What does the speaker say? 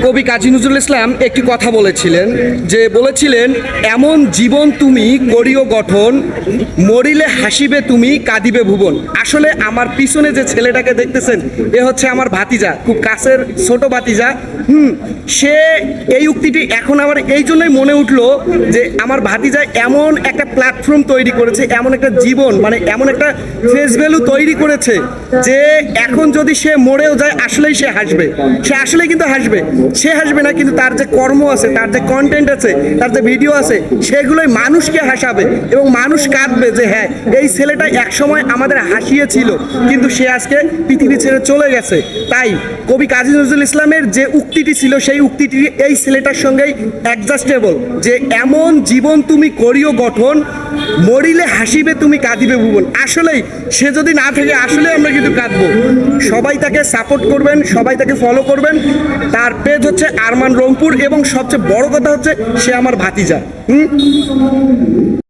কবি কাজী নজরুল ইসলাম একটি কথা বলেছিলেন, এমন জীবন তুমি করিও গঠন, মরিলে হাসিবে তুমি কাঁদিবে ভুবন। আসলে আমার পিছনে যে ছেলেটাকে দেখতেছেন, এ হচ্ছে আমার ভাতিজা, খুব কাছের ছোট ভাতিজা। সে এই উক্তিটি এখন আমার এই জন্যই মনে উঠলো যে আমার ভাতিজা এমন একটা প্ল্যাটফর্ম তৈরি করেছে, এমন একটা জীবন, মানে এমন একটা ফেস ভ্যালু তৈরি করেছে যে এখন যদি সে মরেও যায় আসলেই সে হাসবে। সে আসলেই কিন্তু হাসবে, সে হাসবে না, কিন্তু তার যে কর্ম আছে, তার যে কন্টেন্ট আছে, তার যে ভিডিও আছে, সেগুলোই মানুষকে হাসাবে এবং মানুষ কাঁদবে যে হ্যাঁ, এই ছেলেটা একসময় আমাদের হাসিয়েছিল, কিন্তু সে আজকে পৃথিবী ছেড়ে চলে গেছে। তাই কবি কাজী নজরুল ইসলামের যে উক্তিটি ছিল, সেই উক্তিটি এই ছেলেটার সঙ্গেই অ্যাডজাস্টেবল, যে এমন জীবন তুমি করিও গঠন, মরিলে হাসিবে তুমি কাঁদিবে ভুবন। আসলেই সে যদি না থাকে আসলে আমরা কিন্তু কাঁদবো। সবাই তাকে সাপোর্ট করবেন, সবাই তাকে ফলো করবেন। তার পেজ হচ্ছে আরমান রংপুর এবং সবচেয়ে বড় কথা হচ্ছে সে আমার ভাতিজা।